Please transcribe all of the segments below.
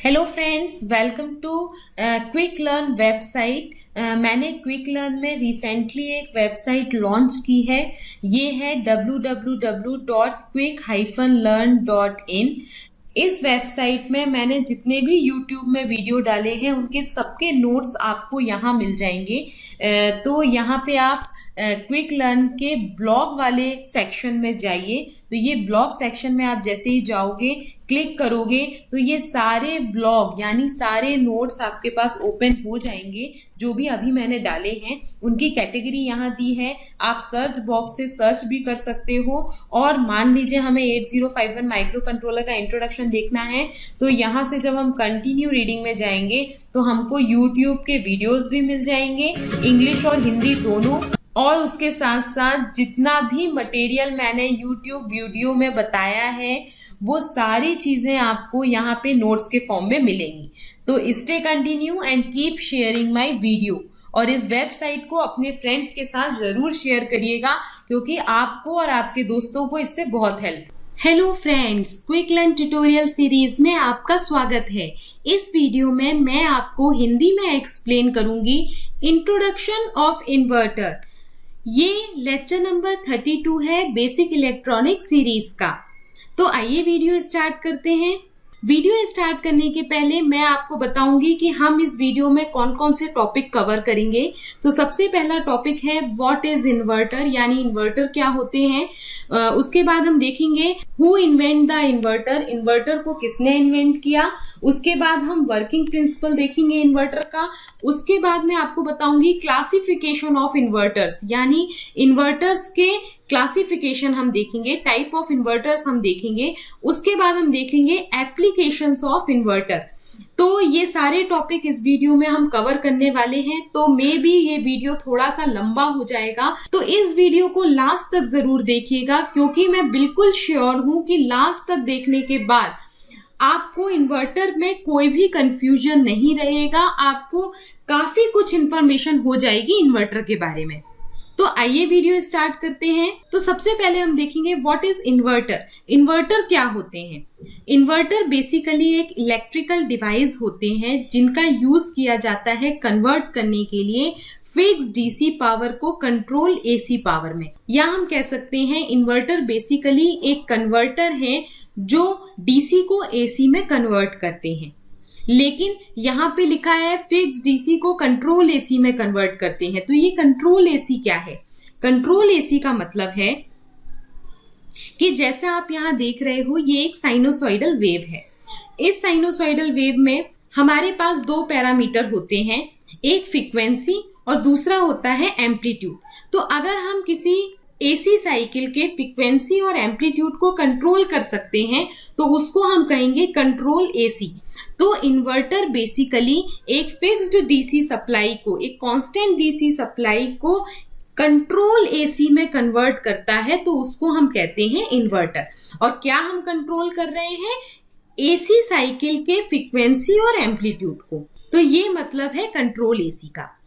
Hello friends, welcome to Quick Learn website. मैंने Quick Learn में recently एक website launch की है। ये है www.quick-learn.in। इस वेबसाइट में मैंने जितने भी YouTube में वीडियो डाले हैं उनके सबके नोट्स आपको यहाँ मिल जाएंगे। तो यहाँ पे आप क्विक लर्न के ब्लॉग वाले सेक्शन में जाइए। तो ये ब्लॉग सेक्शन में आप जैसे ही जाओगे, क्लिक करोगे तो ये सारे ब्लॉग यानी सारे नोट्स आपके पास ओपन हो जाएंगे। जो भी अभी मैंने डाले हैं उनकी कैटेगरी यहाँ दी है। आप सर्च बॉक्स से सर्च भी कर सकते हो। और मान लीजिए हमें 8051 माइक्रो कंट्रोलर का इंट्रोडक्शन देखना है तो यहाँ से जब हम कंटिन्यू रीडिंग में जाएंगे तो हमको यूट्यूब के वीडियोस भी मिल जाएंगे, इंग्लिश और हिंदी दोनों। और उसके साथ साथ जितना भी मटेरियल मैंने यूट्यूब वीडियो में बताया है वो सारी चीजें आपको यहाँ पे नोट्स के फॉर्म में मिलेंगी। तो stay continue and keep sharing my video. और इस वेबसाइट को अपने फ्रेंड्स के साथ जरूर शेयर करिएगा क्योंकि आपको और आपके दोस्तों को इससे बहुत help. Hello friends, quick learn tutorial series में आपका स्वागत है। इस वीडियो में मैं आपको हिंदी में एक्सप्लेन करूंगी इंट्रोडक्शन ऑफ इन्वर्टर। ये लेक्चर नंबर 32 है बेसिक इलेक्ट्रॉनिक सीरीज का। तो आइए वीडियो स्टार्ट करते हैं। वीडियो स्टार्ट करने के पहले मैं आपको बताऊंगी कि हम इस वीडियो में कौन कौन से टॉपिक कवर करेंगे। तो सबसे पहला टॉपिक है व्हाट इज इन्वर्टर, यानी इन्वर्टर क्या होते हैं। उसके बाद हम देखेंगे who invent the inverter, inverter को किसने इन्वेंट किया। उसके बाद हम वर्किंग प्रिंसिपल देखेंगे इन्वर्टर का। उसके बाद मैं आपको बताऊंगी क्लासिफिकेशन ऑफ इन्वर्टर्स, यानी इन्वर्टर्स के क्लासिफिकेशन हम देखेंगे, टाइप ऑफ इन्वर्टर्स हम देखेंगे। उसके बाद हम देखेंगे एप्लीकेशंस ऑफ इन्वर्टर। तो ये सारे टॉपिक इस वीडियो में हम कवर करने वाले हैं। तो मे बी ये वीडियो थोड़ा सा लंबा हो जाएगा, तो इस वीडियो को लास्ट तक जरूर देखिएगा क्योंकि मैं बिल्कुल श्योर हूं कि लास्ट तक देखने के बाद आपको इन्वर्टर में कोई भी कंफ्यूजन नहीं रहेगा। आपको काफी कुछ इंफॉर्मेशन हो जाएगी इन्वर्टर के बारे में। तो आइए वीडियो स्टार्ट करते हैं। तो सबसे पहले हम देखेंगे व्हाट इज इन्वर्टर। इन्वर्टर क्या होते हैं। इन्वर्टर बेसिकली एक इलेक्ट्रिकल डिवाइस होते हैं जिनका यूज किया जाता है कन्वर्ट करने के लिए फिक्स डीसी पावर को कंट्रोल एसी पावर में। या हम कह सकते हैं इन्वर्टर बेसिकली एक कन्वर्टर है जो डीसी को एसी में कन्वर्ट करते हैं। लेकिन यहाँ पे लिखा है फिक्स डीसी को कंट्रोल एसी में कन्वर्ट करते हैं। तो ये कंट्रोल एसी क्या है। कंट्रोल एसी का मतलब है कि जैसा आप यहाँ देख रहे हो ये एक साइनोसॉइडल वेव है। इस साइनोसॉइडल वेव में हमारे पास दो पैरामीटर होते हैं, एक फ्रीक्वेंसी और दूसरा होता है एम्पलीट्यूड। तो अगर हम किसी एसी साइकिल के फ्रीक्वेंसी और एम्पलीट्यूड को कंट्रोल कर सकते हैं तो उसको हम कहेंगे कंट्रोल एसी। तो इन्वर्टर बेसिकली एक फिक्स्ड डीसी सप्लाई को, एक कांस्टेंट डीसी सप्लाई को कंट्रोल एसी में कन्वर्ट करता है, तो उसको हम कहते हैं इन्वर्टर। और क्या हम कंट्रोल कर रहे हैं, एसी साइकिल के फ्रीक्वेंसी और एम्पलीट्यूड को। तो ये मतलब है कंट्रोल एसी का।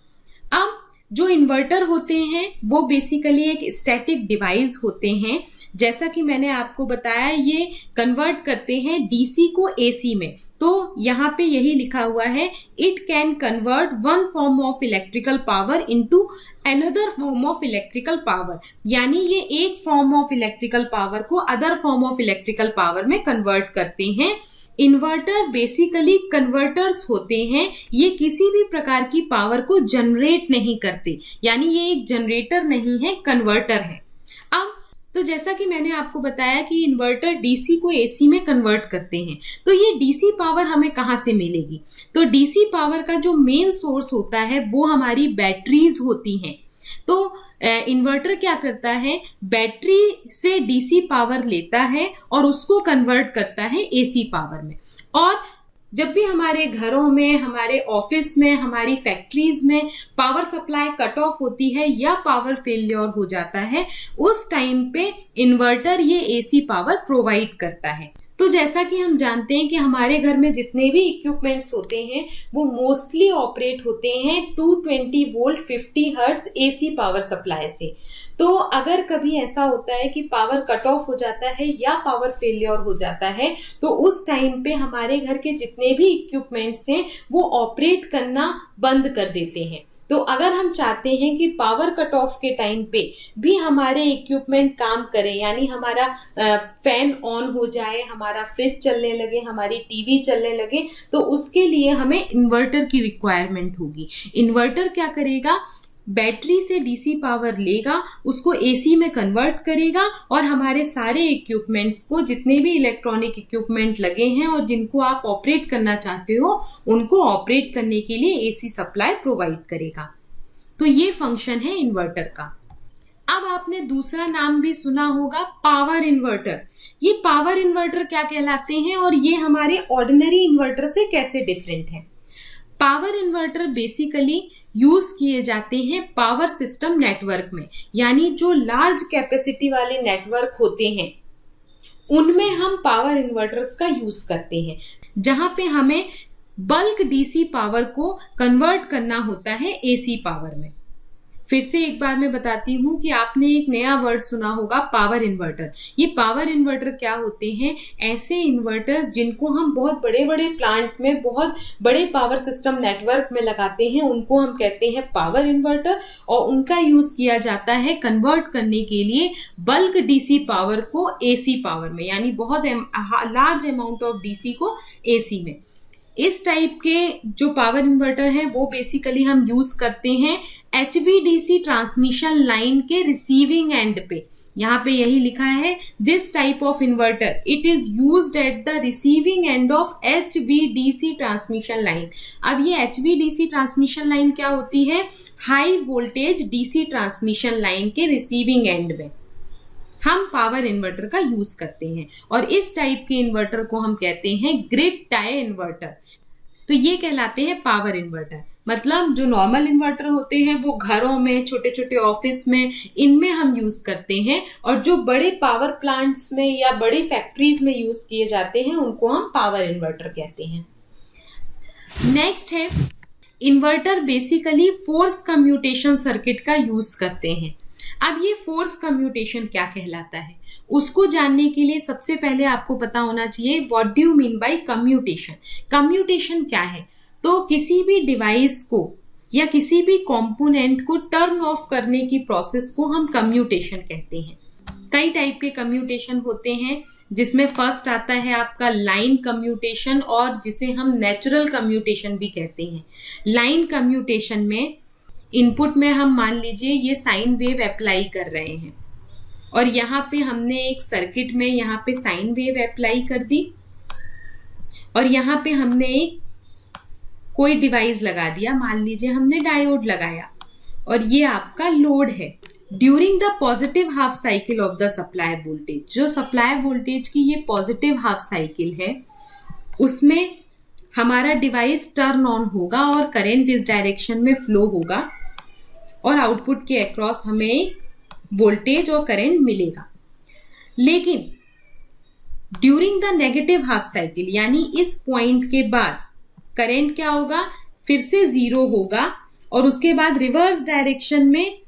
अब जो इन्वर्टर होते हैं वो बेसिकली एक स्टैटिक डिवाइस होते हैं। जैसा कि मैंने आपको बताया ये कन्वर्ट करते हैं डीसी को एसी में। तो यहाँ पे यही लिखा हुआ है, it can convert one form of electrical power into another form of electrical power, यानी ये एक फॉर्म ऑफ इलेक्ट्रिकल पावर को other form of electrical power में कन्वर्ट करते हैं। इन्वर्टर बेसिकली कन्वर्टर्स होते हैं। ये किसी भी प्रकार की पावर को जनरेट नहीं करते, यानी ये एक जनरेटर नहीं है, कन्वर्टर है। अब तो जैसा कि मैंने आपको बताया कि इन्वर्टर डीसी को एसी में कन्वर्ट करते हैं, तो ये डीसी पावर हमें कहाँ से मिलेगी। तो डीसी पावर का जो मेन सोर्स होता है वो हमारी बैटरीज होती हैं। तो इन्वर्टर क्या करता है, बैटरी से डीसी पावर लेता है और उसको कन्वर्ट करता है एसी पावर में। और जब भी हमारे घरों में, हमारे ऑफिस में, हमारी फैक्ट्रीज में पावर सप्लाई कट ऑफ होती है या पावर फेलियर हो जाता है, उस टाइम पे इन्वर्टर ये एसी पावर प्रोवाइड करता है। तो जैसा कि हम जानते हैं कि हमारे घर में जितने भी इक्विपमेंट्स होते हैं वो मोस्टली ऑपरेट होते हैं 220 volt 50 hertz AC power supply से। तो अगर कभी ऐसा होता है कि पावर कट ऑफ हो जाता है या पावर फेलियर हो जाता है तो उस टाइम पे हमारे घर के जितने भी इक्विपमेंट्स हैं वो ऑपरेट करना बंद कर देते हैं। तो अगर हम चाहते हैं कि पावर कट ऑफ के टाइम पे भी हमारे इक्विपमेंट काम करें, यानी हमारा फैन ऑन हो जाए, हमारा फ्रिज चलने लगे, हमारी टीवी चलने लगे, तो उसके लिए हमें इन्वर्टर की रिक्वायरमेंट होगी। इन्वर्टर क्या करेगा, बैटरी से डीसी पावर लेगा, उसको एसी में कन्वर्ट करेगा और हमारे सारे इक्विपमेंट्स को, जितने भी इलेक्ट्रॉनिक इक्विपमेंट लगे हैं और जिनको आप ऑपरेट करना चाहते हो, उनको ऑपरेट करने के लिए एसी सप्लाई प्रोवाइड करेगा। तो ये फंक्शन है इन्वर्टर का। अब आपने दूसरा नाम भी सुना होगा, पावर इन्वर्टर। ये पावर इन्वर्टर क्या कहलाते हैं और ये हमारे ऑर्डिनरी इन्वर्टर से कैसे डिफरेंट है। पावर इन्वर्टर बेसिकली यूज किए जाते हैं पावर सिस्टम नेटवर्क में, यानी जो लार्ज कैपेसिटी वाले नेटवर्क होते हैं उनमें हम पावर इन्वर्टर्स का यूज करते हैं, जहां पे हमें बल्क डीसी पावर को कन्वर्ट करना होता है एसी पावर में। फिर से एक बार मैं बताती हूं कि आपने एक नया वर्ड सुना होगा, पावर इन्वर्टर। ये पावर इन्वर्टर क्या होते हैं, ऐसे इन्वर्टर्स जिनको हम बहुत बड़े बड़े प्लांट में, बहुत बड़े पावर सिस्टम नेटवर्क में लगाते हैं, उनको हम कहते हैं पावर इन्वर्टर। और उनका यूज किया जाता है कन्वर्ट करने के लिए बल्क डीसी पावर को एसी पावर में, यानी बहुत लार्ज अमाउंट ऑफ डीसी को एसी में। इस टाइप के जो पावर इन्वर्टर हैं वो बेसिकली हम यूज करते हैं HVDC ट्रांसमिशन लाइन के रिसीविंग एंड पे। यहाँ पे यही लिखा है, this type of inverter it is used at the receiving end of HVDC transmission line. अब ये HVDC ट्रांसमिशन लाइन क्या होती है, high voltage DC transmission line के रिसीविंग एंड में हम पावर इन्वर्टर का यूज करते हैं। और इस टाइप के इन्वर्टर को हम कहते हैं ग्रिड टाई इन्वर्टर। तो ये कहलाते हैं पावर इन्वर्टर। मतलब जो नॉर्मल इन्वर्टर होते हैं वो घरों में, छोटे छोटे ऑफिस में, इनमें हम यूज करते हैं, और जो बड़े पावर प्लांट्स में या बड़ी फैक्ट्रीज में यूज किए जाते हैं उनको हम पावर इन्वर्टर कहते हैं। नेक्स्ट है, inverter basically force commutation circuit का यूज करते हैं। अब ये फोर्स कम्यूटेशन क्या कहलाता है, उसको जानने के लिए सबसे पहले आपको पता होना चाहिए what do you mean by commutation. Commutation क्या है, तो किसी भी डिवाइस को या किसी भी कंपोनेंट को टर्न ऑफ करने की प्रोसेस को हम कम्यूटेशन कहते हैं। कई टाइप के कम्यूटेशन होते हैं, जिसमें फर्स्ट आता है आपका लाइन कम्यूटेशन, और जिसे हम नेचुरल कम्यूटेशन भी कहते हैं। लाइन कम्यूटेशन में इनपुट में हम मान लीजिए ये साइन वेव अप्लाई कर रहे हैं, और यहाँ पे हमने एक सर्किट में यहाँ पे साइन वेव अप्लाई कर दी, और यहाँ पे हमने एक कोई डिवाइस लगा दिया, मान लीजिए हमने डायोड लगाया, और ये आपका लोड है। During the positive half cycle of the supply voltage, जो सप्लाई वोल्टेज की ये पॉजिटिव हाफ साइकिल है, उसमें हमारा डिवाइस टर्न ऑन होगा और करंट इस डायरेक्शन में फ्लो होगा, और आउटपुट के अक्रॉस हमें वोल्टेज और करंट मिलेगा। लेकिन during the negative half cycle, यानी इस पॉइंट के बाद करंट क्या होगा, फिर से जीरो होगा, और उसके बाद रिवर्स डायरेक्शन में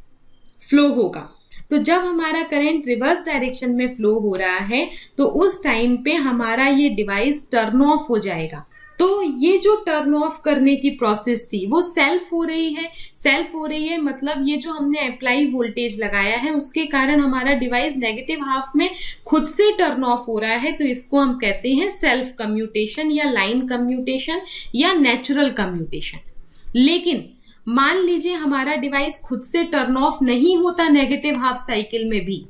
फ्लो होगा। तो जब हमारा करंट रिवर्स डायरेक्शन में फ्लो हो रहा है तो उस टाइम पे हमारा ये डिवाइस टर्न ऑफ हो जाएगा। तो ये जो टर्न ऑफ करने की प्रोसेस थी वो सेल्फ हो रही है। सेल्फ हो रही है मतलब ये जो हमने अप्लाई वोल्टेज लगाया है उसके कारण हमारा डिवाइस नेगेटिव हाफ में खुद से टर्न ऑफ हो रहा है, तो इसको हम कहते हैं सेल्फ कम्यूटेशन या लाइन कम्यूटेशन या नेचुरल कम्यूटेशन। लेकिन मान लीजिए हमारा डिवाइस खुद से टर्न ऑफ नहीं होता नेगेटिव हाफ साइकिल में भी,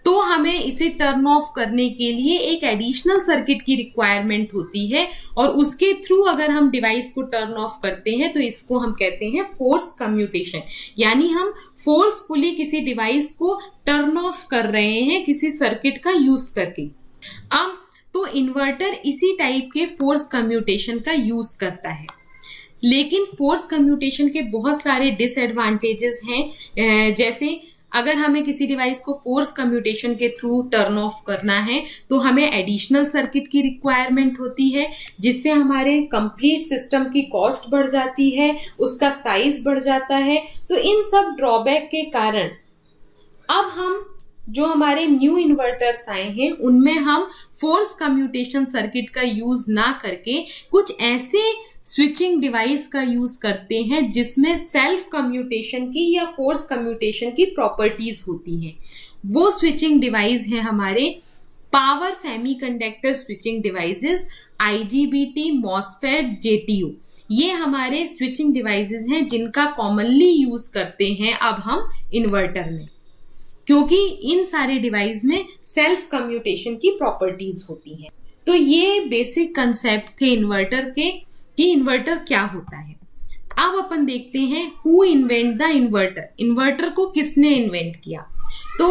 तो हमें इसे टर्न ऑफ करने के लिए एक एडिशनल सर्किट की रिक्वायरमेंट होती है, और उसके थ्रू अगर हम डिवाइस को टर्न ऑफ करते हैं तो इसको हम कहते हैं फोर्स कम्यूटेशन। यानी हम फोर्सफुली किसी डिवाइस को टर्न ऑफ कर रहे हैं किसी सर्किट का यूज करके। अब तो इन्वर्टर इसी टाइप के फोर्स कम्यूटेशन का यूज करता है। लेकिन फोर्स कम्यूटेशन के बहुत सारे डिसएडवांटेजेस हैं, जैसे अगर हमें किसी डिवाइस को फोर्स कम्यूटेशन के थ्रू टर्न ऑफ करना है तो हमें एडिशनल सर्किट की रिक्वायरमेंट होती है, जिससे हमारे कंप्लीट सिस्टम की कॉस्ट बढ़ जाती है, उसका साइज बढ़ जाता है। तो इन सब ड्रॉबैक के कारण अब हम जो हमारे न्यू इन्वर्टर्स आए हैं उनमें हम फोर्स कम्यूटेशन सर्किट का यूज ना करके कुछ ऐसे स्विचिंग डिवाइस का यूज करते हैं जिसमें सेल्फ कम्यूटेशन की या फोर्स कम्यूटेशन की प्रॉपर्टीज होती हैं। वो स्विचिंग डिवाइस है हमारे power semiconductor switching devices, IGBT, MOSFET, JTO। ये हमारे स्विचिंग डिवाइसेस हैं जिनका कॉमनली यूज करते हैं अब हम इन्वर्टर में, क्योंकि इन सारे डिवाइस में सेल्फ कम्यूटेशन की प्रॉपर्टीज होती हैं। तो ये बेसिक कंसेप्ट थे इन्वर्टर के कि इन्वर्टर क्या होता है। अब अपन देखते हैं who invent the inverter, inverter को किसने इन्वेंट किया। तो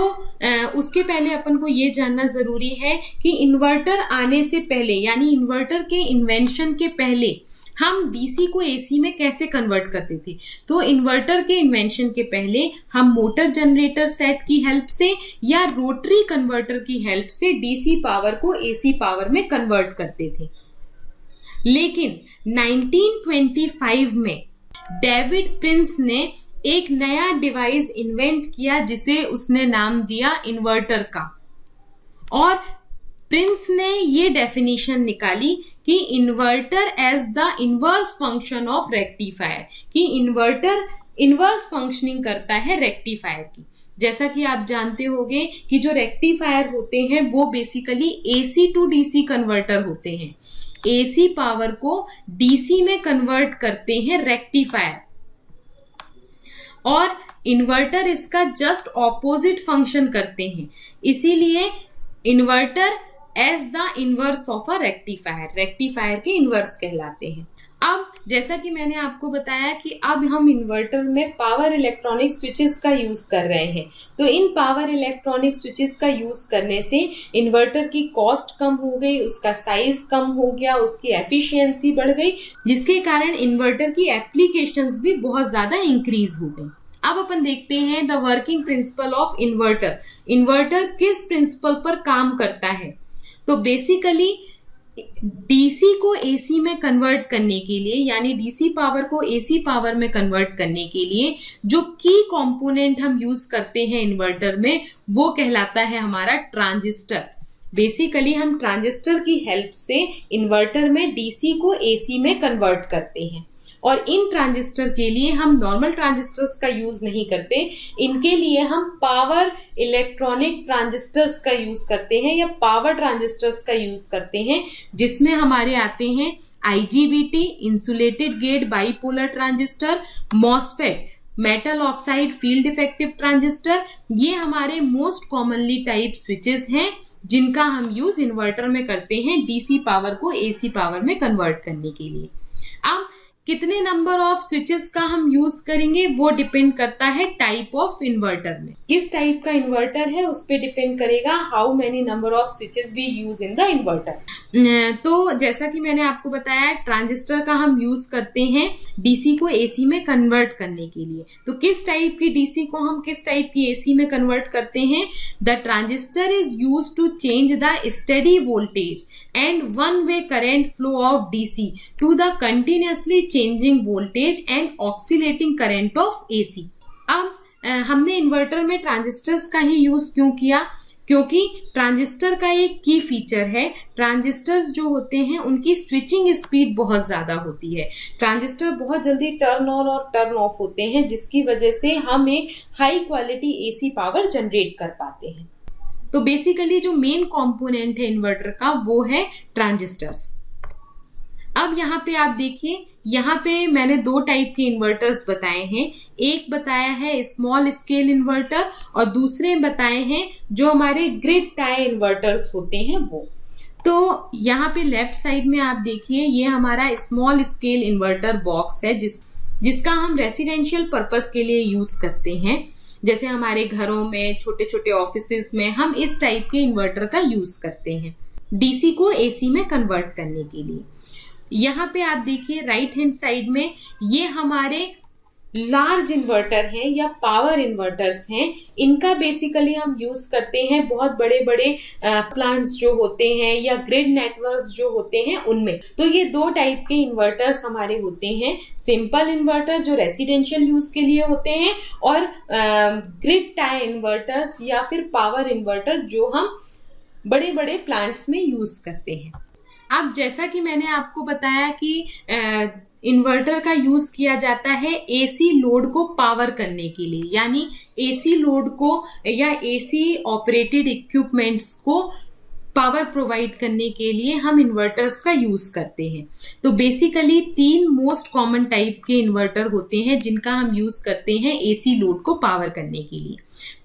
उसके पहले अपन को ये जानना जरूरी है कि इन्वर्टर आने से पहले यानी इन्वर्टर के इन्वेंशन के पहले हम डीसी को एसी में कैसे कन्वर्ट करते थे। तो इन्वर्टर के इन्वेंशन के पहले हम मोटर जनरेटर सेट की हेल्प से या रोटरी कन्वर्टर की हेल्प से डीसी पावर को एसी पावर में कन्वर्ट करते थे। लेकिन 1925 में डेविड प्रिंस ने एक नया डिवाइस इन्वेंट किया जिसे उसने नाम दिया इन्वर्टर का, और प्रिंस ने ये डेफिनेशन निकाली कि inverter as the inverse function of rectifier, कि इन्वर्टर इनवर्स फंक्शनिंग करता है रेक्टिफायर की। जैसा कि आप जानते होंगे कि जो रेक्टिफायर होते हैं वो basically AC to DC converter होते हैं। एसी पावर को डीसी में कन्वर्ट करते हैं रेक्टिफायर, और इन्वर्टर इसका जस्ट ऑपोजिट फंक्शन करते हैं। इसीलिए inverter as the inverse of a rectifier, rectifier के इनवर्स कहलाते हैं। अब जैसा कि मैंने आपको बताया कि अब हम इन्वर्टर में पावर इलेक्ट्रॉनिक स्विचेस का यूज कर रहे हैं, तो इन पावर इलेक्ट्रॉनिक स्विचेस का यूज करने से इन्वर्टर की कॉस्ट कम हो गई, उसका साइज कम हो गया, उसकी एफिशिएंसी बढ़ गई, जिसके कारण इन्वर्टर की एप्लीकेशंस भी बहुत ज्यादा इंक्रीज हो गई। अब अपन देखते हैं the working principle of inverter, inverter किस प्रिंसिपल पर काम करता है। तो बेसिकली डीसी को एसी में कन्वर्ट करने के लिए यानी डीसी पावर को एसी पावर में कन्वर्ट करने के लिए जो की कंपोनेंट हम यूज करते हैं इन्वर्टर में वो कहलाता है हमारा ट्रांजिस्टर। बेसिकली हम ट्रांजिस्टर की हेल्प से इन्वर्टर में डीसी को एसी में कन्वर्ट करते हैं, और इन ट्रांजिस्टर के लिए हम नॉर्मल ट्रांजिस्टर्स का यूज नहीं करते, इनके लिए हम पावर इलेक्ट्रॉनिक ट्रांजिस्टर्स का यूज करते हैं या पावर ट्रांजिस्टर्स का यूज करते हैं, जिसमें हमारे आते हैं IGBT, insulated gate bipolar transistor, MOSFET, metal oxide field effective transistor. ये हमारे मोस्ट कॉमनली टाइप स्विचेस हैं जिनका हम यूज इन्वर्टर में करते हैं डीसी पावर को एसी पावर में कन्वर्ट करने के लिए। अब कितने नंबर ऑफ स्विचेस का हम यूज करेंगे वो डिपेंड करता है टाइप ऑफ इन्वर्टर में, किस टाइप का इन्वर्टर है उस पे डिपेंड करेगा how many number of switches we use in the inverter. तो जैसा कि मैंने आपको बताया ट्रांजिस्टर का हम यूज करते हैं डीसी को एसी में कन्वर्ट करने के लिए। तो किस टाइप की डीसी को हम किस टाइप की एसी में कन्वर्ट करते हैं। The transistor is use to change the steady voltage and one way current flow of DC to the continuously changing voltage and oscillating current of AC। अब हमने इन्वर्टर में ट्रांजिस्टर्स का ही use क्यों किया, क्योंकि ट्रांजिस्टर का एक की फीचर है, ट्रांजिस्टर्स जो होते हैं उनकी स्विचिंग स्पीड बहुत ज्यादा होती है। ट्रांजिस्टर बहुत जल्दी टर्न ऑन और टर्न ऑफ होते हैं, जिसकी वजह से हम एक high quality AC power generate कर पाते हैं। तो बेसिकली जो मेन कंपोनेंट है इन्वर्टर का वो है ट्रांजिस्टर्स। अब यहाँ पे आप देखिए, यहाँ पे मैंने दो टाइप के इन्वर्टर्स बताए हैं, एक बताया है स्मॉल स्केल इन्वर्टर और दूसरे बताए हैं जो हमारे ग्रिड टाई इन्वर्टर्स होते हैं वो। तो यहाँ पे लेफ्ट साइड में आप देखिए ये हमारा स्मॉल स्केल इन्वर्टर बॉक्स है जिसका हम रेसिडेंशियल पर्पस के लिए यूज करते हैं। जैसे हमारे घरों में, छोटे छोटे ऑफिसेज में हम इस टाइप के इन्वर्टर का यूज करते हैं डीसी को एसी में कन्वर्ट करने के लिए। यहाँ पे आप देखिए राइट हैंड साइड में ये हमारे लार्ज इन्वर्टर हैं या पावर इन्वर्टर्स हैं, इनका बेसिकली हम यूज करते हैं बहुत बड़े बड़े प्लांट्स जो होते हैं या ग्रिड नेटवर्क्स जो होते हैं उनमें। तो ये दो टाइप के इन्वर्टर्स हमारे होते हैं, सिंपल इन्वर्टर जो रेसिडेंशियल यूज के लिए होते हैं, और ग्रिड टाई इन्वर्टर्स या फिर पावर इन्वर्टर जो हम बड़े बड़े प्लांट्स में यूज करते हैं। अब जैसा कि मैंने आपको बताया कि इन्वर्टर का यूज किया जाता है एसी लोड को पावर करने के लिए, यानी एसी लोड को या एसी ऑपरेटेड इक्विपमेंट्स को पावर प्रोवाइड करने के लिए हम इन्वर्टर्स का यूज करते हैं। तो बेसिकली 3 मोस्ट कॉमन टाइप के इन्वर्टर होते हैं जिनका हम यूज करते हैं एसी लोड को पावर करने के लिए।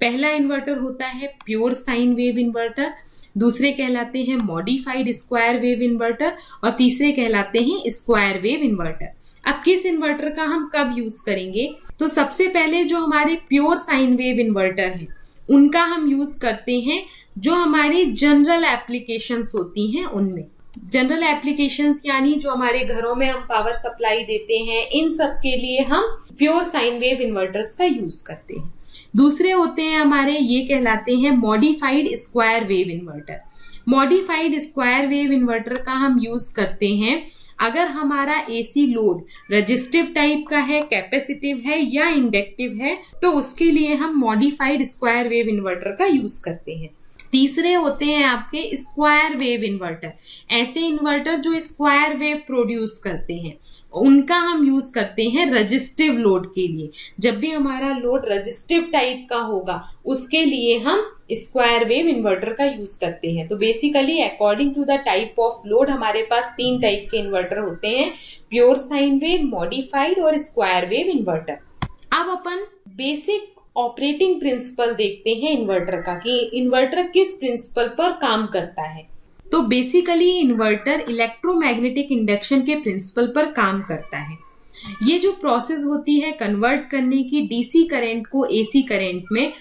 पहला इन्वर्टर होता है प्योर साइन वेव इन्वर्टर, दूसरे कहलाते हैं मॉडिफाइड स्क्वायर वेव इन्वर्टर, और तीसरे कहलाते हैं स्क्वायर वेव इन्वर्टर। अब किस इन्वर्टर का हम कब यूज करेंगे? तो सबसे पहले जो हमारे प्योर साइन वेव इन्वर्टर हैं उनका हम यूज करते हैं जो हमारी जनरल एप्लीकेशंस होती हैं उनमें। जनरल एप्लीकेशंस यानी जो हमारे घरों में हम पावर सप्लाई देते हैं, इन सब के लिए हम प्योर साइन वेव इन्वर्टर्स का यूज करते हैं। दूसरे होते हैं हमारे, ये कहलाते हैं modified square wave inverter. Modified square wave inverter का हम यूज करते हैं अगर हमारा एसी लोड रेजिस्टिव टाइप का है, कैपेसिटिव है या इंडक्टिव है, तो उसके लिए हम मॉडिफाइड स्क्वायर वेव इन्वर्टर का यूज करते हैं। तीसरे होते हैं आपके स्क्वायर वेव इन्वर्टर। ऐसे इन्वर्टर जो स्क्वायर वेव प्रोड्यूस करते हैं उनका हम यूज करते हैं रेजिस्टिव लोड के लिए। जब भी हमारा लोड रेजिस्टिव टाइप का होगा उसके लिए हम स्क्वायर वेव इन्वर्टर का यूज करते हैं। तो basically according to the type of load हमारे पास 3 टाइप के इन्वर्टर होते हैं, प्योर साइन वेव, मॉडिफाइड और स्क्वायर वेव इन्वर्टर। अब अपन बेसिक ऑपरेटिंग प्रिंसिपल देखते हैं इन्वर्टर का कि इन्वर्टर किस प्रिंसिपल पर काम करता है। तो बेसिकली इन्वर्टर इलेक्ट्रोमैग्नेटिक इंडक्शन के प्रिंसिपल पर काम करता है। ये जो प्रोसेस होती है कन्वर्ट करने की डीसी करंट को एसी करंट में,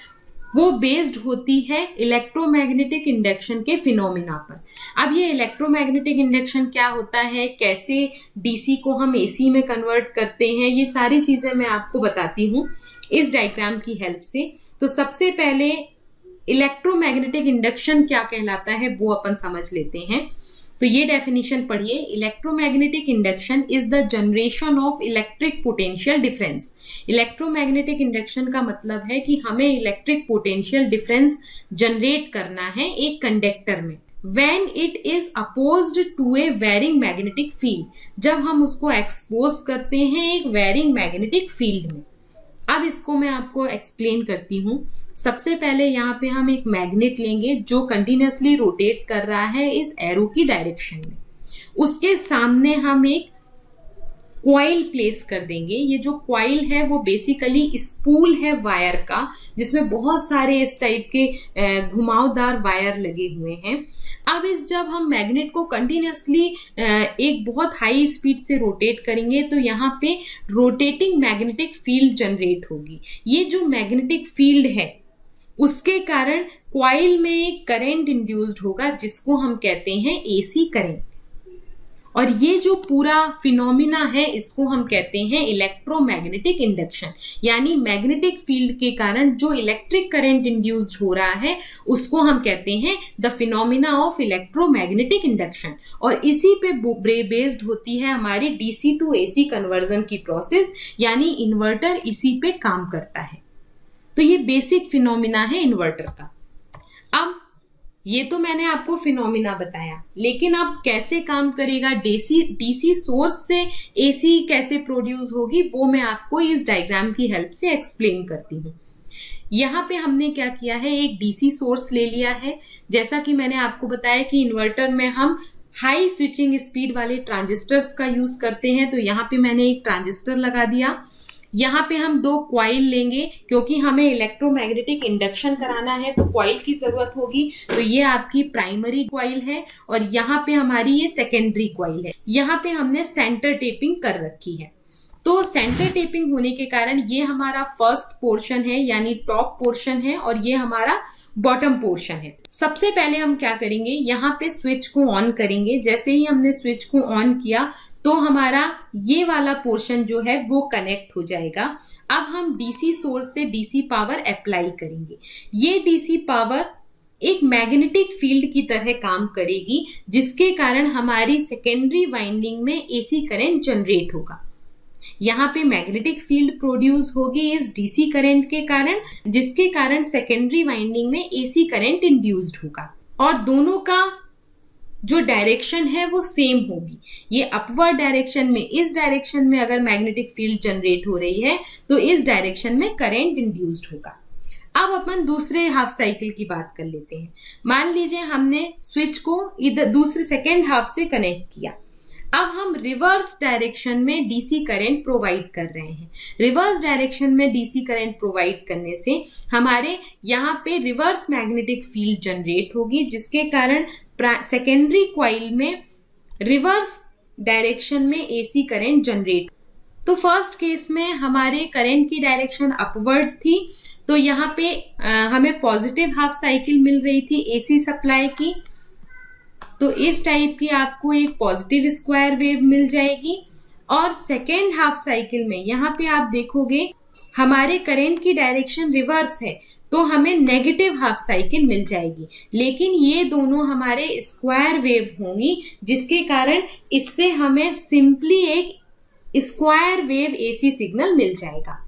वो बेस्ड होती है इलेक्ट्रोमैग्नेटिक इंडक्शन के फिनोमिना पर। अब ये इलेक्ट्रोमैग्नेटिक इंडक्शन क्या होता है, कैसे डीसी को हम एसी में कन्वर्ट करते हैं, ये सारी चीजें मैं आपको बताती हूँ इस डायग्राम की हेल्प से। तो सबसे पहले इलेक्ट्रोमैग्नेटिक इंडक्शन क्या कहलाता है वो अपन समझ लेते हैं। तो ये डेफिनेशन पढ़िए, electromagnetic induction is the generation of electric potential difference. Electromagnetic induction का मतलब है कि हमें इलेक्ट्रिक पोटेंशियल डिफरेंस जनरेट करना है एक कंडक्टर में when it is opposed to a varying magnetic field, जब हम उसको एक्सपोज करते हैं एक वेरिंग मैग्नेटिक फील्ड में। अब इसको मैं आपको एक्सप्लेन करती हूँ। सबसे पहले यहाँ पे हम एक मैग्नेट लेंगे जो कंटिन्यूसली रोटेट कर रहा है इस एरो की डायरेक्शन में। उसके सामने हम एक क्वाइल प्लेस कर देंगे। ये जो क्वाइल है वो बेसिकली स्पूल है वायर का, जिसमें बहुत सारे इस टाइप के घुमावदार वायर लगे हुए हैं। अब जब हम मैग्नेट को कंटिन्यूसली एक बहुत हाई स्पीड से रोटेट करेंगे तो यहाँ पे रोटेटिंग मैग्नेटिक फील्ड जनरेट होगी। ये जो मैग्नेटिक फील्ड है उसके कारण क्वाइल में एक करंट इंड्यूस्ड होगा जिसको हम कहते हैं एसी करंट। और ये जो पूरा फिनोमिना है इसको हम कहते हैं इलेक्ट्रोमैग्नेटिक इंडक्शन, यानी मैग्नेटिक फील्ड के कारण जो इलेक्ट्रिक करंट इंड्यूस्ड हो रहा है उसको हम कहते हैं the phenomena of electromagnetic induction. और इसी पे बेस्ड होती है हमारी डीसी टू एसी कन्वर्जन की प्रोसेस, यानी इन्वर्टर इसी पे काम करता है। तो ये बेसिक फिनोमिना है इन्वर्टर का। अब ये तो मैंने आपको फिनोमिना बताया, लेकिन अब कैसे काम करेगा, डीसी सोर्स से एसी कैसे प्रोड्यूस होगी, वो मैं आपको इस डायग्राम की हेल्प से एक्सप्लेन करती हूँ। यहाँ पे हमने क्या किया है, एक डीसी सोर्स ले लिया है। जैसा कि मैंने आपको बताया कि इन्वर्टर में हम हाई स्विचिंग स्पीड वाले ट्रांजिस्टर्स का यूज करते हैं, तो यहाँ पे मैंने एक ट्रांजिस्टर लगा दिया। यहाँ पे हम 2 क्वाइल लेंगे क्योंकि हमें इलेक्ट्रोमैग्नेटिक इंडक्शन कराना है तो क्वाइल की जरूरत होगी। तो ये आपकी प्राइमरी क्वाइल है और यहाँ पे हमारी ये सेकेंडरी क्वाइल है। यहाँ पे हमने सेंटर टेपिंग कर रखी है। तो सेंटर टेपिंग होने के कारण ये हमारा फर्स्ट पोर्शन है, यानी टॉप पोर्शन है, और ये हमारा बॉटम पोर्शन है। सबसे पहले हम क्या करेंगे, यहाँ पे स्विच को ऑन करेंगे। जैसे ही हमने स्विच को ऑन किया तो हमारा ये वाला पोर्शन जो है वो कनेक्ट हो जाएगा। अब हम डीसी सोर्स से डीसी पावर अप्लाई करेंगे। ये डीसी पावर एक मैग्नेटिक फील्ड की तरह काम करेगी, जिसके कारण हमारी सेकेंडरी वाइंडिंग में एसी करंट जनरेट होगा। यहाँ पे मैग्नेटिक फील्ड प्रोड्यूस होगी इस डीसी करंट के कारण, जिसके कारण सेकेंडरी वाइंडिंग में एसी करंट इंड्यूस्ड होगा और दोनों का जो डायरेक्शन है वो सेम होगी। ये अपवर्ड डायरेक्शन में, इस डायरेक्शन में अगर मैग्नेटिक फील्ड जनरेट हो रही है तो इस डायरेक्शन में करंट इंड्यूस्ड होगा। अब अपन दूसरे हाफ साइकिल की बात कर लेते हैं। मान लीजिए हमने स्विच को इधर दूसरे सेकेंड हाफ से कनेक्ट किया। अब हम रिवर्स डायरेक्शन में डीसी करंट प्रोवाइड कर रहे हैं। रिवर्स डायरेक्शन में डीसी करंट प्रोवाइड करने से हमारे यहाँ पे रिवर्स मैग्नेटिक फील्ड जनरेट होगी, जिसके कारण सेकेंडरी कॉइल में रिवर्स डायरेक्शन में एसी करंट जनरेट। तो फर्स्ट केस में हमारे करंट की डायरेक्शन अपवर्ड थी, तो यहाँ पे हमें पॉजिटिव हाफ साइकिल मिल रही थी एसी सप्लाई की। तो इस टाइप की आपको एक पॉजिटिव स्क्वायर वेव मिल जाएगी। और सेकेंड हाफ साइकिल में यहाँ पे आप देखोगे हमारे करंट की डायरेक्शन रिवर्स है, तो हमें नेगेटिव हाफ साइकिल मिल जाएगी। लेकिन ये दोनों हमारे स्क्वायर वेव होंगी, जिसके कारण इससे हमें सिंपली एक स्क्वायर वेव एसी सिग्नल मिल जाएगा।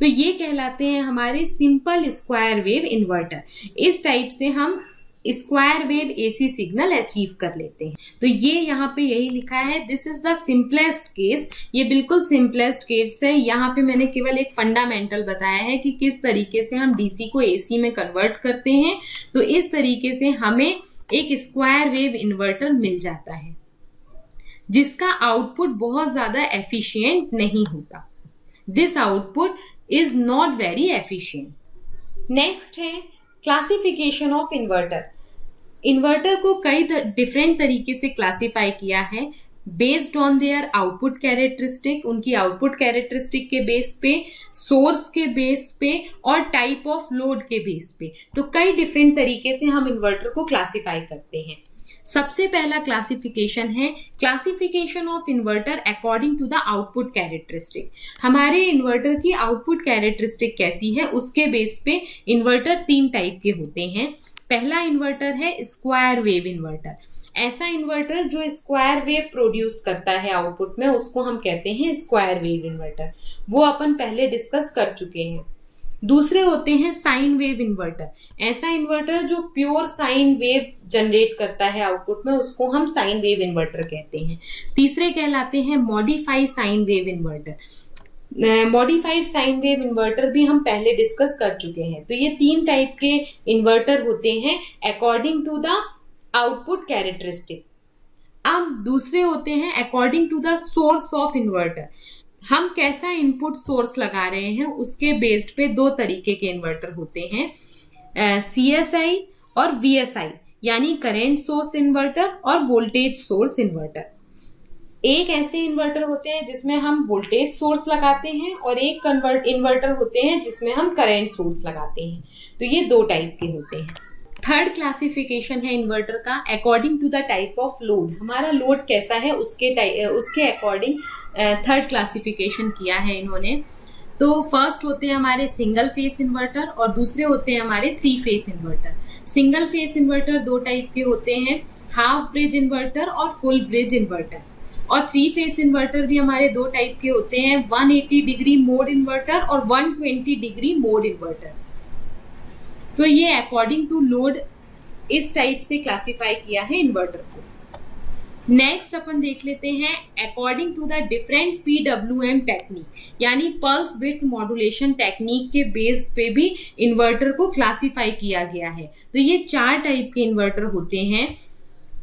तो ये कहलाते हैं हमारे सिंपल स्क्वायर वेव इन्वर्टर। इस टाइप से हम square wave AC signal achieve कर लेते हैं। तो ये यहाँ पे यही लिखा है, this is the simplest case. ये बिल्कुल सिंपलेस्ट केस है। यहाँ पे मैंने केवल एक फंडामेंटल बताया है कि किस तरीके से हम डीसी को एसी में कन्वर्ट करते हैं। तो इस तरीके से हमें एक स्क्वायर वेव इन्वर्टर मिल जाता है, जिसका आउटपुट बहुत ज्यादा एफिशिएंट नहीं होता। This output is not very efficient. Next है क्लासिफिकेशन ऑफ इन्वर्टर। इन्वर्टर को कई डिफरेंट तरीके से क्लासिफाई किया है based on their output characteristic, उनकी आउटपुट कैरेक्टरिस्टिक के बेस पे, सोर्स के बेस पे और टाइप ऑफ लोड के बेस पे। तो कई डिफरेंट तरीके से हम इन्वर्टर को क्लासिफाई करते हैं। सबसे पहला क्लासिफिकेशन है classification of inverter according to the output characteristic. हमारे इन्वर्टर की आउटपुट कैरेक्टरिस्टिक कैसी है उसके बेस पे इन्वर्टर 3 टाइप के होते हैं। पहला इन्वर्टर है स्क्वायर वेव इन्वर्टर। ऐसा इन्वर्टर जो स्क्वायर वेव प्रोड्यूस करता है आउटपुट में, उसको हम कहते हैं स्क्वायर वेव इन्वर्टर। वो अपन पहले डिस्कस कर चुके हैं। दूसरे होते हैं साइन वेव इन्वर्टर। ऐसा इन्वर्टर जो प्योर साइन वेव जनरेट करता है आउटपुट में, उसको हम साइन वेव इन्वर्टर कहते हैं। तीसरे कहलाते हैं modified sine wave inverter. Modified sine wave inverter भी हम पहले डिस्कस कर चुके हैं। तो ये 3 टाइप के इन्वर्टर होते हैं according to the output characteristic. अब दूसरे होते हैं according to the source of inverter. हम कैसा इनपुट सोर्स लगा रहे हैं उसके बेस्ड पे 2 तरीके के इन्वर्टर होते हैं, CSI और VSI, यानी करेंट सोर्स इन्वर्टर और वोल्टेज सोर्स इन्वर्टर। एक ऐसे इन्वर्टर होते हैं जिसमें हम वोल्टेज सोर्स लगाते हैं और एक इन्वर्टर होते हैं जिसमें हम करंट सोर्स लगाते हैं। तो ये 2 टाइप के होते हैं। थर्ड क्लासिफिकेशन है इन्वर्टर का according to the type of load. हमारा लोड कैसा है उसके अकॉर्डिंग थर्ड क्लासिफिकेशन किया है इन्होंने। तो फर्स्ट होते हैं हमारे सिंगल फेस इन्वर्टर और दूसरे होते हैं हमारे 3 face inverter. Single phase inverter 2 type के होते हैं, हाफ ब्रिज इन्वर्टर और फुल ब्रिज इन्वर्टर। और 3 फेस इन्वर्टर भी हमारे 2 टाइप के होते हैं, 180 डिग्री मोड इन्वर्टर और 120 डिग्री मोड इन्वर्टर। तो ये अकॉर्डिंग टू लोड इस टाइप से क्लासिफाई किया है इन्वर्टर को। नेक्स्ट अपन देख लेते हैं according to the different PWM technique, यानी पल्स विड्थ मॉड्यूलेशन टेक्निक के बेस पे भी इन्वर्टर को क्लासिफाई किया गया है। तो ये 4 टाइप के इन्वर्टर होते हैं।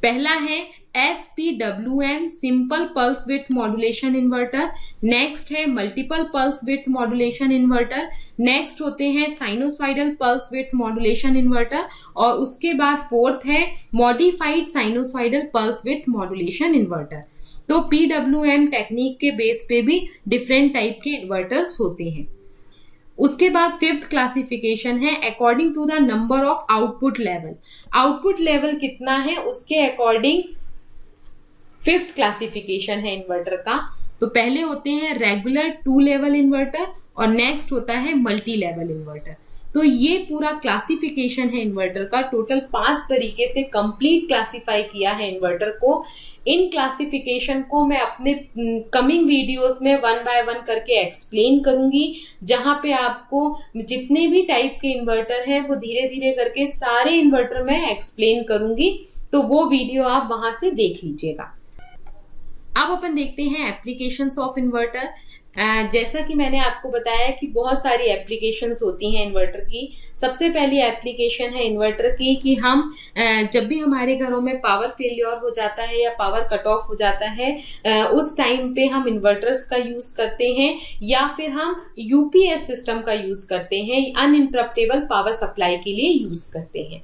पहला है SPWM simple pulse width modulation inverter. Next है multiple pulse width modulation inverter. Next होते हैं sinusoidal pulse width modulation inverter और उसके बाद 4th है modified sinusoidal pulse width modulation inverter. तो PWM टेक्निक के बेस पे भी डिफरेंट टाइप के इन्वर्टर्स होते हैं। उसके बाद 5th क्लासिफिकेशन है according to the number of output level. Output level कितना है उसके अकॉर्डिंग 5th क्लासिफिकेशन है इन्वर्टर का। तो पहले होते हैं रेगुलर 2 लेवल इन्वर्टर और नेक्स्ट होता है मल्टी लेवल इन्वर्टर। तो ये पूरा क्लासिफिकेशन है इन्वर्टर का। टोटल 5 तरीके से कंप्लीट क्लासिफाई किया है इन्वर्टर को। इन क्लासिफिकेशन को मैं अपने कमिंग वीडियोस में 1 बाय 1 करके एक्सप्लेन करूंगी, जहां पे आपको जितने भी टाइप के इन्वर्टर हैं वो धीरे धीरे करके सारे इन्वर्टर में एक्सप्लेन करूंगी। तो वो वीडियो आप वहां से देख लीजिएगा। अब अपन देखते हैं एप्लीकेशंस ऑफ इन्वर्टर। जैसा कि मैंने आपको बताया कि बहुत सारी एप्लीकेशंस होती हैं इन्वर्टर की। सबसे पहली एप्लीकेशन है इन्वर्टर की कि हम जब भी हमारे घरों में पावर फेलियर हो जाता है या पावर कट ऑफ हो जाता है, उस टाइम पे हम इन्वर्टर्स का यूज करते हैं या फिर हम यूपीएस सिस्टम का यूज करते हैं, अनइंटरप्टेबल पावर सप्लाई के लिए यूज करते हैं।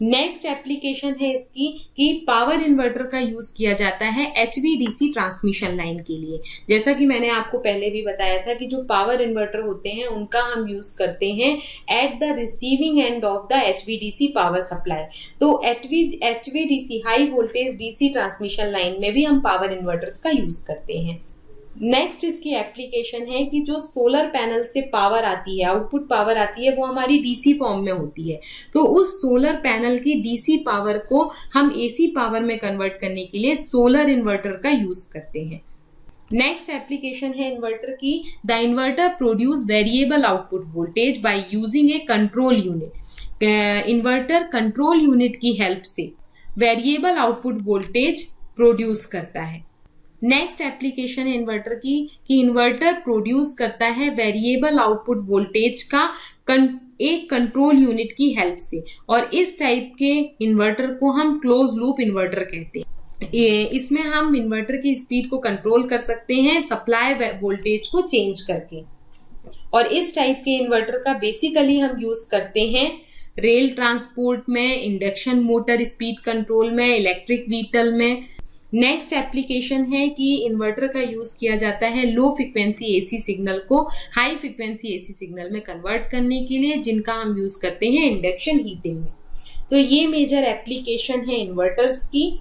नेक्स्ट एप्लीकेशन है इसकी कि पावर इन्वर्टर का यूज किया जाता है HVDC ट्रांसमिशन लाइन के लिए। जैसा कि मैंने आपको पहले भी बताया था कि जो पावर इन्वर्टर होते हैं उनका हम यूज करते हैं at the receiving end of the HVDC power supply. तो HVDC high voltage DC transmission line में भी हम पावर इन्वर्टर्स का यूज करते हैं। नेक्स्ट इसकी एप्लीकेशन है कि जो सोलर पैनल से पावर आती है, आउटपुट पावर आती है, वो हमारी डीसी फॉर्म में होती है। तो उस सोलर पैनल की डीसी पावर को हम एसी पावर में कन्वर्ट करने के लिए सोलर इन्वर्टर का यूज करते हैं। नेक्स्ट एप्लीकेशन है इन्वर्टर की, the inverter produce variable output voltage by using A control unit. Inverter control unit की हेल्प से वेरिएबल आउटपुट वोल्टेज प्रोड्यूस करता है। नेक्स्ट एप्लीकेशन है इन्वर्टर की कि इन्वर्टर प्रोड्यूस करता है वेरिएबल आउटपुट वोल्टेज का एक कंट्रोल यूनिट की हेल्प से, और इस टाइप के इन्वर्टर को हम क्लोज लूप इन्वर्टर कहते हैं। इसमें हम इन्वर्टर की स्पीड को कंट्रोल कर सकते हैं सप्लाई वोल्टेज को चेंज करके। और इस टाइप के इन्वर्टर का बेसिकली हम यूज करते हैं रेल ट्रांसपोर्ट में, इंडक्शन मोटर स्पीड कंट्रोल में, इलेक्ट्रिक व्हीकल में। नेक्स्ट एप्लीकेशन है कि इन्वर्टर का यूज किया जाता है लो फ्रिक्वेंसी एसी सिग्नल को हाई फ्रिक्वेंसी एसी सिग्नल में कन्वर्ट करने के लिए, जिनका हम यूज करते हैं इंडक्शन हीटिंग में। तो ये मेजर एप्लीकेशन है इन्वर्टर्स की,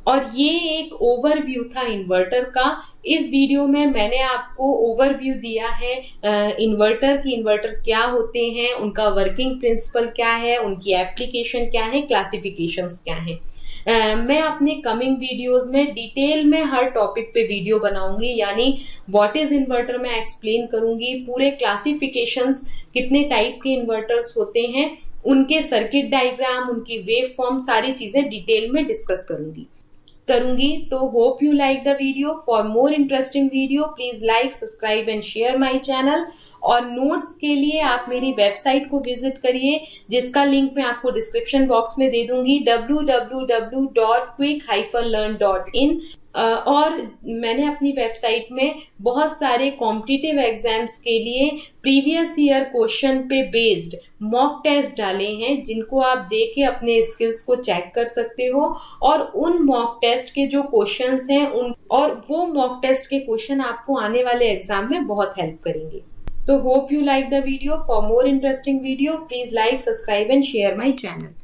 और ये एक ओवरव्यू था इन्वर्टर का। इस वीडियो में मैंने आपको ओवरव्यू दिया है इन्वर्टर की, इन्वर्टर क्या होते हैं, उनका वर्किंग प्रिंसिपल क्या है, उनकी एप्लीकेशन क्या है, क्लासिफिकेशंस क्या हैं। मैं अपने कमिंग वीडियोस में डिटेल में हर टॉपिक पे वीडियो बनाऊंगी, यानी व्हाट इज इन्वर्टर मैं एक्सप्लेन करूंगी, पूरे क्लासिफिकेशंस, कितने टाइप के इन्वर्टर्स होते हैं, उनके सर्किट डायग्राम, उनकी वेव फॉर्म, सारी चीजें डिटेल में डिस्कस करूंगी। तो hope you like the video. For more interesting video please like, subscribe and share my channel. और नोट्स के लिए आप मेरी वेबसाइट को विजिट करिए, जिसका लिंक मैं आपको डिस्क्रिप्शन बॉक्स में दे दूंगी, www.quick-learn.in। और मैंने अपनी वेबसाइट में बहुत सारे कॉम्पिटिटिव एग्जाम्स के लिए प्रीवियस ईयर क्वेश्चन पे बेस्ड मॉक टेस्ट डाले हैं, जिनको आप देख के अपने स्किल्स को चेक कर सकते हो। और उन मॉक टेस्ट के जो क्वेश्चंस हैं वो मॉक टेस्ट के क्वेश्चन आपको आने वाले एग्जाम में बहुत हेल्प करेंगे। तो hope you like the video. For more interesting video, please like, subscribe and share my channel.